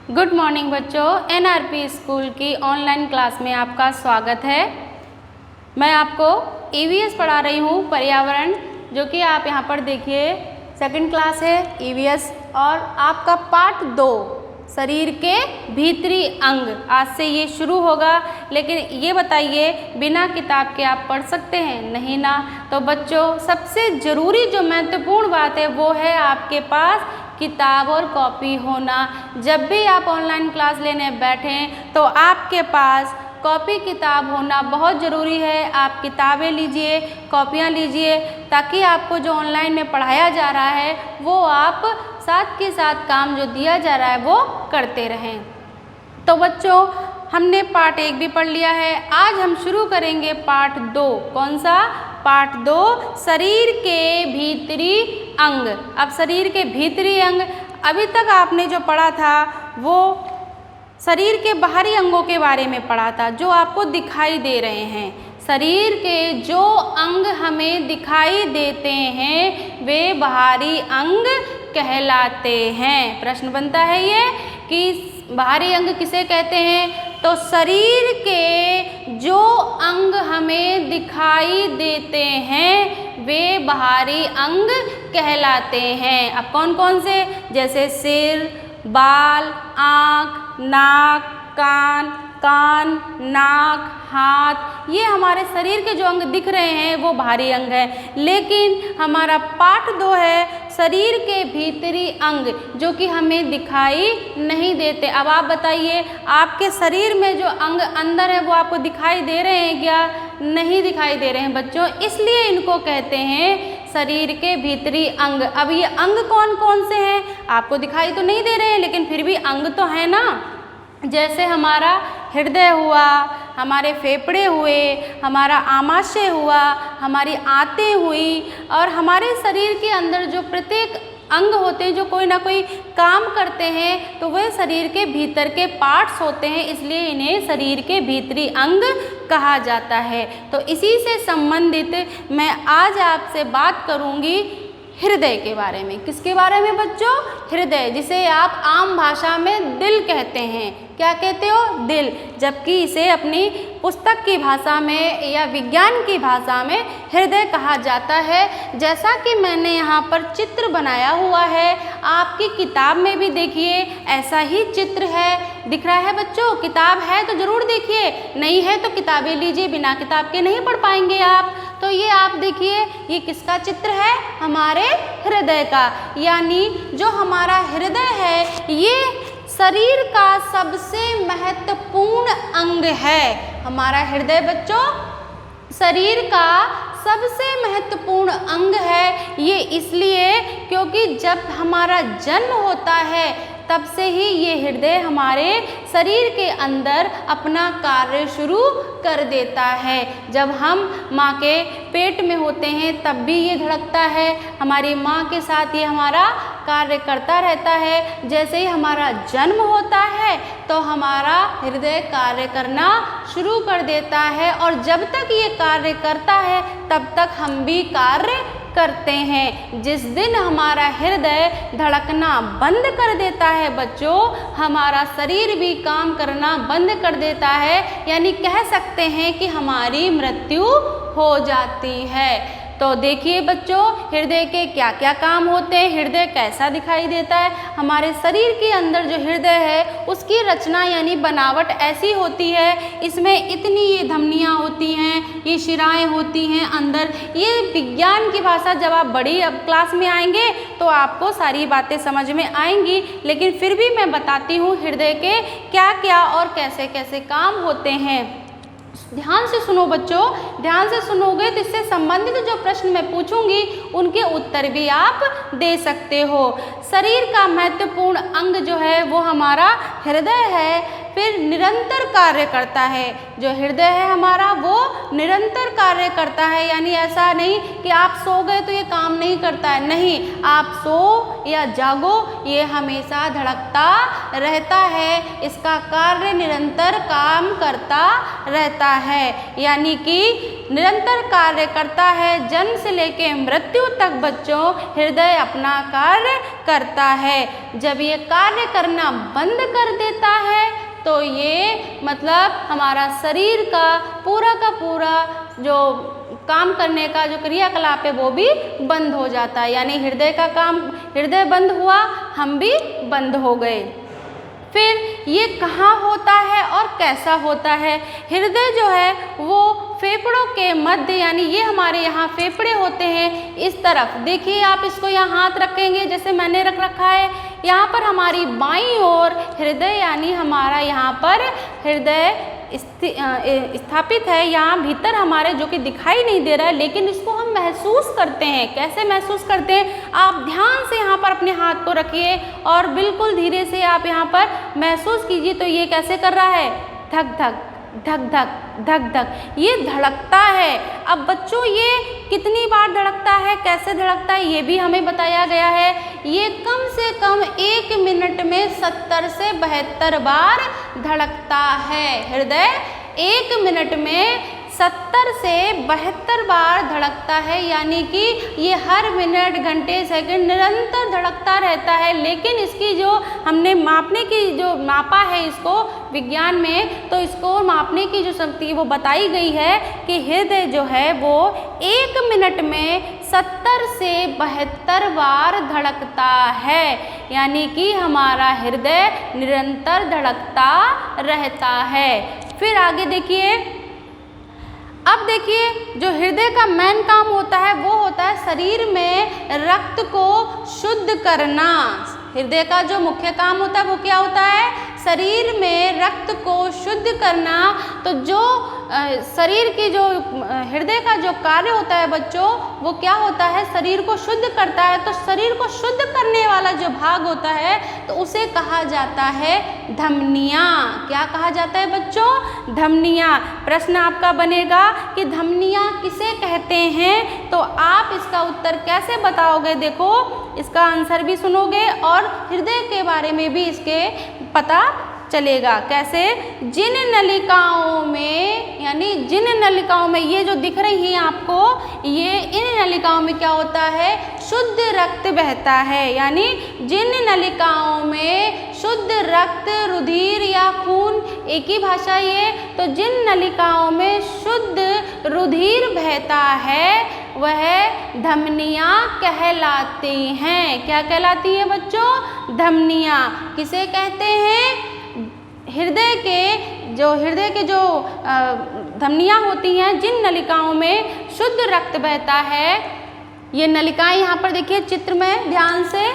Good morning बच्चों, NRP school की online class में आपका स्वागत है। मैं आपको ईवीएस पढ़ा रही हूँ पर्यावरण, जो कि आप यहाँ पर देखिए सेकंड क्लास है ईवीएस और आपका पार्ट 2 शरीर के भीतरी अंग आज से ये शुरू होगा। लेकिन ये बताइए बिना किताब के आप पढ़ सकते हैं? नहीं ना। तो बच्चों सबसे ज़रूरी जो महत्वपूर्ण बात है वो है आपके पास किताब और कॉपी होना। जब भी आप ऑनलाइन क्लास लेने बैठें तो आपके पास कॉपी किताब होना बहुत ज़रूरी है। आप किताबें लीजिए, कॉपियाँ लीजिए, ताकि आपको जो ऑनलाइन में पढ़ाया जा रहा है वो आप साथ के साथ काम जो दिया जा रहा है वो करते रहें। तो बच्चों हमने पार्ट 1 भी पढ़ लिया है। आज हम शुरू करेंगे पार्ट 2। कौन सा? पार्ट 2 शरीर के भीतरी अंग। अब शरीर के भीतरी अंग, अभी तक आपने जो पढ़ा था वो शरीर के बाहरी अंगों के बारे में पढ़ा था, जो आपको दिखाई दे रहे हैं। शरीर के जो अंग हमें दिखाई देते हैं वे बाहरी अंग कहलाते हैं। प्रश्न बनता है ये कि बाहरी अंग किसे कहते हैं? तो शरीर के जो अंग हमें दिखाई देते हैं वे बाहरी अंग कहलाते हैं। अब कौन कौन से? जैसे सिर, बाल, आँख, नाक, कान, नाक, हाथ, ये हमारे शरीर के जो अंग दिख रहे हैं वो बाहरी अंग है। लेकिन हमारा पार्ट 2 है शरीर के भीतरी अंग, जो कि हमें दिखाई नहीं देते। अब आप बताइए आपके शरीर में जो अंग अंदर है वो आपको दिखाई दे रहे हैं क्या? नहीं दिखाई दे रहे हैं बच्चों, इसलिए इनको कहते हैं शरीर के भीतरी अंग। अब ये अंग कौन कौन से हैं? आपको दिखाई तो नहीं दे रहे हैं, लेकिन फिर भी अंग तो है ना। जैसे हमारा हृदय हुआ, हमारे फेफड़े हुए, हमारा आमाशय हुआ, हमारी आंतें हुई, और हमारे शरीर के अंदर जो प्रत्येक अंग होते हैं जो कोई ना कोई काम करते हैं, तो वह शरीर के भीतर के पार्ट्स होते हैं, इसलिए इन्हें शरीर के भीतरी अंग कहा जाता है। तो इसी से संबंधित मैं आज आपसे बात करूंगी हृदय के बारे में। किसके बारे में बच्चों? हृदय, जिसे आप आम भाषा में दिल कहते हैं। क्या कहते हो? दिल। जबकि इसे अपनी पुस्तक की भाषा में या विज्ञान की भाषा में हृदय कहा जाता है। जैसा कि मैंने यहाँ पर चित्र बनाया हुआ है, आपकी किताब में भी देखिए ऐसा ही चित्र है। दिख रहा है बच्चों? किताब है तो ज़रूर देखिए, नहीं है तो किताबें लीजिए, बिना किताब के नहीं पढ़ पाएंगे आप। तो ये आप देखिए, ये किसका चित्र है? हमारे हृदय का। यानी जो हमारा हृदय है ये शरीर का सबसे महत्वपूर्ण अंग है। हमारा हृदय बच्चों शरीर का सबसे महत्वपूर्ण अंग है। ये इसलिए क्योंकि जब हमारा जन्म होता है तब से ही ये हृदय हमारे शरीर के अंदर अपना कार्य शुरू कर देता है। जब हम माँ के पेट में होते हैं तब भी ये धड़कता है, हमारी माँ के साथ ये हमारा कार्य करता रहता है। जैसे ही हमारा जन्म होता है तो हमारा हृदय कार्य करना शुरू कर देता है, और जब तक ये कार्य करता है तब तक हम भी कार्य करते हैं। जिस दिन हमारा हृदय धड़कना बंद कर देता है बच्चों, हमारा शरीर भी काम करना बंद कर देता है। यानी कह सकते हैं कि हमारी मृत्यु हो जाती है। तो देखिए बच्चों हृदय के क्या क्या काम होते हैं, हृदय कैसा दिखाई देता है। हमारे शरीर के अंदर जो हृदय है उसकी रचना यानी बनावट ऐसी होती है, इसमें इतनी ये धमनियाँ होती हैं, ये शिराएं होती हैं अंदर। ये विज्ञान की भाषा, जब आप बड़ी अब क्लास में आएंगे तो आपको सारी बातें समझ में आएंगी, लेकिन फिर भी मैं बताती हूँ हृदय के क्या क्या और कैसे कैसे काम होते हैं। ध्यान से सुनो बच्चों, ध्यान से सुनोगे तो इससे संबंधित जो प्रश्न मैं पूछूंगी उनके उत्तर भी आप दे सकते हो। शरीर का महत्वपूर्ण अंग जो है वो हमारा हृदय है। फिर निरंतर कार्य करता है। जो हृदय है हमारा वो निरंतर कार्य करता है, यानी ऐसा नहीं कि आप सो गए तो ये काम नहीं करता है, नहीं, आप सो या जागो ये हमेशा धड़कता रहता है, इसका कार्य निरंतर काम करता रहता है, यानी कि निरंतर कार्य करता है। जन्म से लेके मृत्यु तक बच्चों हृदय अपना कार्य करता है। जब ये कार्य करना बंद कर देता है तो ये मतलब हमारा शरीर का पूरा जो काम करने का जो क्रियाकलाप है वो भी बंद हो जाता है, यानी हृदय का काम, हृदय बंद हुआ, हम भी बंद हो गए। फिर ये कहाँ होता है और कैसा होता है? हृदय जो है वो फेफड़ों के मध्य, यानी ये हमारे यहाँ फेफड़े होते हैं इस तरफ, देखिए आप इसको यहाँ हाथ रखेंगे जैसे मैंने रख रखा है, यहाँ पर हमारी बाईं ओर हृदय, यानी हमारा यहाँ पर हृदय स्थापित है, यहाँ भीतर हमारे, जो कि दिखाई नहीं दे रहा है लेकिन इसको हम महसूस करते हैं। कैसे महसूस करते हैं? आप ध्यान से यहाँ पर अपने हाथ को रखिए और बिल्कुल धीरे से आप यहाँ पर महसूस कीजिए। तो ये कैसे कर रहा है? धक धक धक धक धक धक, ये धड़कता है। अब बच्चों ये कितनी बार धड़कता है, कैसे धड़कता है, ये भी हमें बताया गया है। ये कम से कम 1 मिनट में 70 से 72 बार धड़कता है। हृदय 1 मिनट में 70 से 72 बार धड़कता है, यानी कि ये हर मिनट, घंटे, सेकंड निरंतर धड़कता रहता है। लेकिन इसकी जो हमने मापने की जो मापा है इसको विज्ञान में, तो इसको मापने की जो शक्ति वो बताई गई है कि हृदय जो है वो 1 मिनट में 70 से 72 बार धड़कता है, यानी कि हमारा हृदय निरंतर धड़कता रहता है। फिर आगे देखिए, अब देखिए जो हृदय का मेन काम होता है वो होता है शरीर में रक्त को शुद्ध करना। हृदय का जो मुख्य काम होता है वो क्या होता है? शरीर में रक्त को शुद्ध करना। तो जो शरीर की जो हृदय का जो कार्य होता है बच्चों, वो क्या होता है? शरीर को शुद्ध करता है। तो शरीर को शुद्ध करने वाला जो भाग होता है तो उसे कहा जाता है धमनियाँ। क्या कहा जाता है बच्चों? धमनियाँ। प्रश्न आपका बनेगा कि धमनियाँ किसे कहते हैं, तो आप इसका उत्तर कैसे बताओगे? देखो इसका आंसर भी सुनोगे और हृदय के बारे में भी इसके पता चलेगा। कैसे? जिन नलिकाओं में, यानी जिन नलिकाओं में ये जो दिख रही है आपको, ये इन नलिकाओं में क्या होता है? शुद्ध रक्त बहता है। यानी जिन नलिकाओं में शुद्ध रक्त, रुधिर या खून, एक ही भाषा ये, तो जिन नलिकाओं में शुद्ध रुधिर बहता है वह धमनियाँ कहलाती हैं। क्या कहलाती हैं बच्चों? धमनियाँ। किसे कहते हैं? हृदय के जो धमनियाँ होती हैं, जिन नलिकाओं में शुद्ध रक्त बहता है, ये नलिकाएं यहाँ पर देखिए चित्र में ध्यान से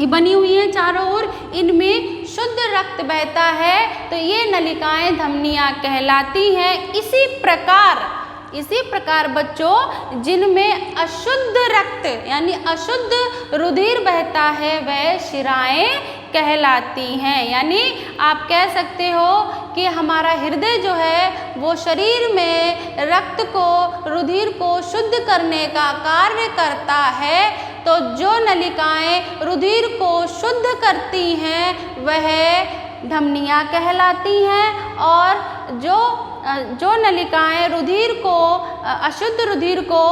बनी हुई हैं चारों ओर, इनमें शुद्ध रक्त बहता है तो ये नलिकाएं धमनियाँ कहलाती हैं। इसी प्रकार बच्चों जिनमें अशुद्ध रक्त यानी अशुद्ध रुधिर बहता है वह शिराएं कहलाती हैं। यानी आप कह सकते हो कि हमारा हृदय जो है वो शरीर में रक्त को, रुधिर को शुद्ध करने का कार्य करता है। तो जो नलिकाएं रुधिर को शुद्ध करती हैं वह धमनियाँ कहलाती हैं, और जो नलिकाएं रुधिर को, अशुद्ध रुधिर को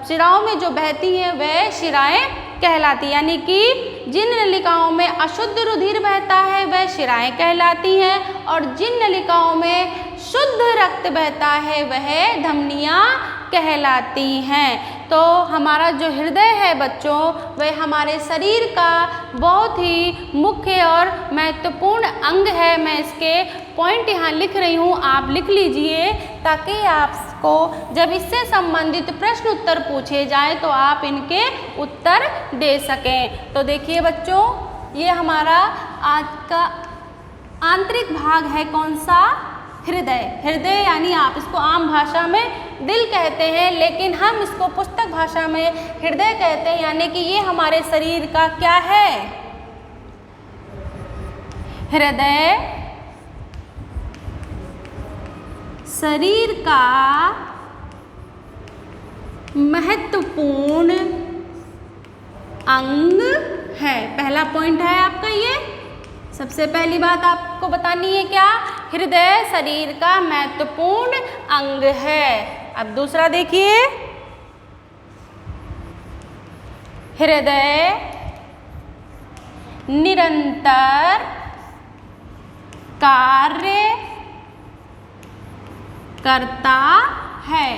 शिराओं में जो बहती हैं वह शिराएं कहलाती। यानी कि जिन नलिकाओं में अशुद्ध रुधिर बहता है वह शिराएं कहलाती हैं, और जिन नलिकाओं में शुद्ध रक्त बहता है वह धमनियाँ कहलाती हैं। तो हमारा जो हृदय है बच्चों वह हमारे शरीर का बहुत ही मुख्य और महत्वपूर्ण अंग है। मैं इसके पॉइंट यहाँ लिख रही हूँ, आप लिख लीजिए ताकि आपको जब इससे संबंधित प्रश्न उत्तर पूछे जाएं तो आप इनके उत्तर दे सकें। तो देखिए बच्चों, ये हमारा आज का आंतरिक भाग है। कौन सा? हृदय। हृदय यानी आप इसको आम भाषा में दिल कहते हैं, लेकिन हम इसको पुस्तक भाषा में हृदय कहते हैं। यानी कि ये हमारे शरीर का क्या है? हृदय शरीर का महत्वपूर्ण अंग है। पहला पॉइंट है आपका ये। सबसे पहली बात आपको बतानी है क्या? हृदय शरीर का महत्वपूर्ण अंग है। अब दूसरा देखिए, हृदय निरंतर कार्य करता है।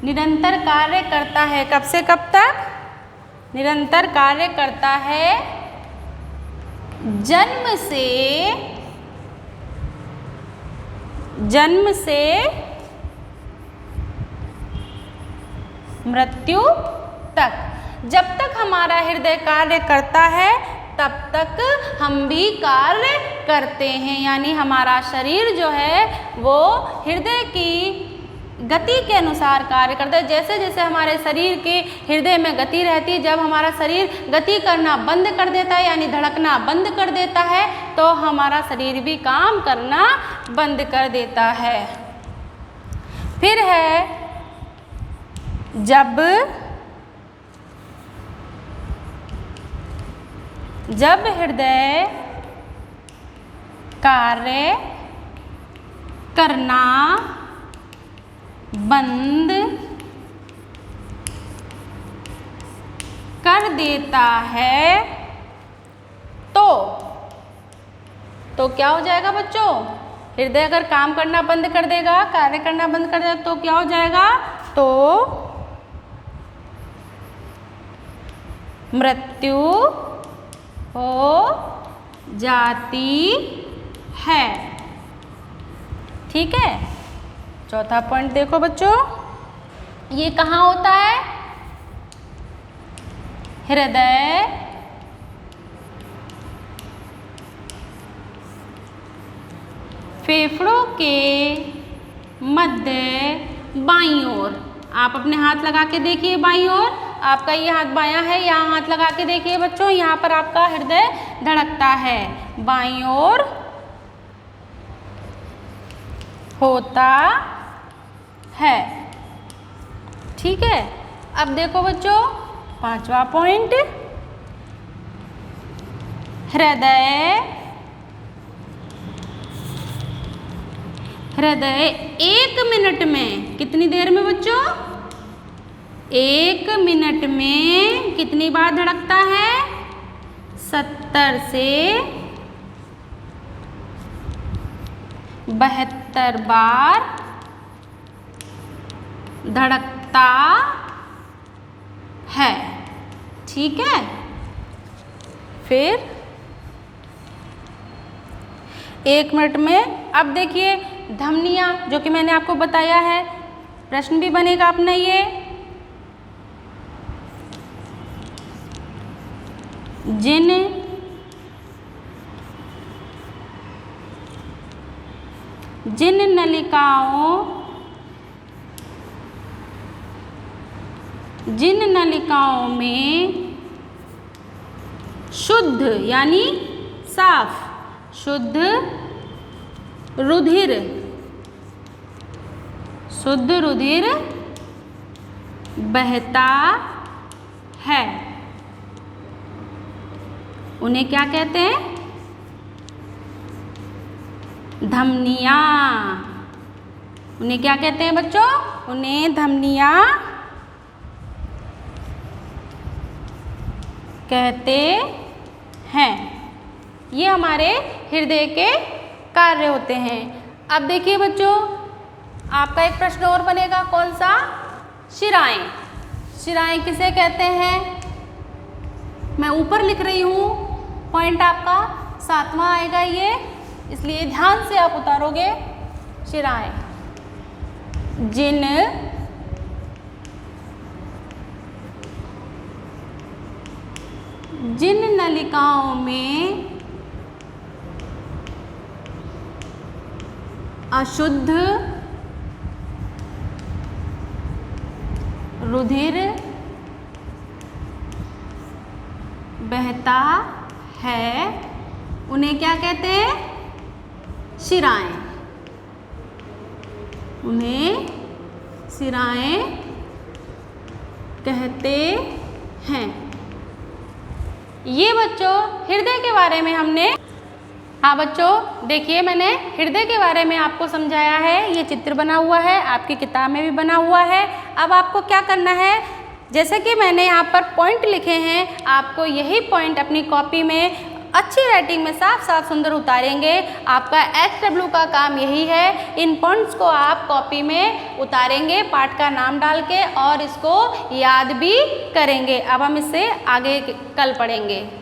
निरंतर कार्य करता है। कब से कब तक? निरंतर कार्य करता है जन्म से मृत्यु तक। जब तक हमारा हृदय कार्य करता है तब तक हम भी कार्य करते हैं। यानी हमारा शरीर जो है वो हृदय की गति के अनुसार कार्य करता है। जैसे जैसे हमारे शरीर के हृदय में गति रहती है, जब हमारा शरीर गति करना बंद कर देता है यानी धड़कना बंद कर देता है तो हमारा शरीर भी काम करना बंद कर देता है। फिर है जब हृदय कार्य करना बंद कर देता है तो क्या हो जाएगा बच्चों? हृदय अगर काम करना बंद कर देगा, कार्य करना बंद कर देगा तो क्या हो जाएगा? तो मृत्यु हो जाती है। ठीक है। चौथा पॉइंट देखो बच्चों, ये कहाँ होता है? हृदय फेफड़ों के मध्य बाईं ओर। आप अपने हाथ लगा के देखिए बाईं ओर। आपका ये हाथ बायां है, यहाँ हाथ लगा के देखिए बच्चों, यहाँ पर आपका हृदय धड़कता है। बाईं ओर होता है। ठीक है। अब देखो बच्चों पांचवा पॉइंट, हृदय 1 मिनट में, कितनी देर में बच्चों? 1 मिनट में कितनी बार धड़कता है? 70 से 72 बार धड़कता है। ठीक है। फिर 1 मिनट में, अब देखिए धमनियाँ जो कि मैंने आपको बताया है, प्रश्न भी बनेगा अपना ये, जिन नलिकाओं में शुद्ध यानी साफ शुद्ध रुधिर बहता है, उन्हें क्या कहते हैं? धमनियाँ। उन्हें क्या कहते हैं बच्चों? उन्हें धमनियाँ कहते हैं। ये हमारे हृदय के कार्य होते हैं। अब देखिए बच्चों, आपका एक प्रश्न और बनेगा, कौन सा? शिराएं। शिराएं किसे कहते हैं? मैं ऊपर लिख रही हूँ, पॉइंट आपका 7वां आएगा ये, इसलिए ध्यान से आप उतारोगे। शिराएं, जिन नलिकाओं में अशुद्ध रुधिर बहता है उन्हें क्या कहते हैं? शिराएं। उन्हें शिराएं कहते हैं। ये बच्चों हृदय के बारे में हमने, हाँ बच्चों देखिए मैंने हृदय के बारे में आपको समझाया है। ये चित्र बना हुआ है, आपकी किताब में भी बना हुआ है। अब आपको क्या करना है, जैसे कि मैंने यहाँ पर पॉइंट लिखे हैं, आपको यही पॉइंट अपनी कॉपी में अच्छी राइटिंग में साफ साफ सुंदर उतारेंगे। आपका XW का काम यही है, इन पॉइंट्स को आप कॉपी में उतारेंगे पाठ का नाम डाल के और इसको याद भी करेंगे। अब हम इससे आगे कल पढ़ेंगे।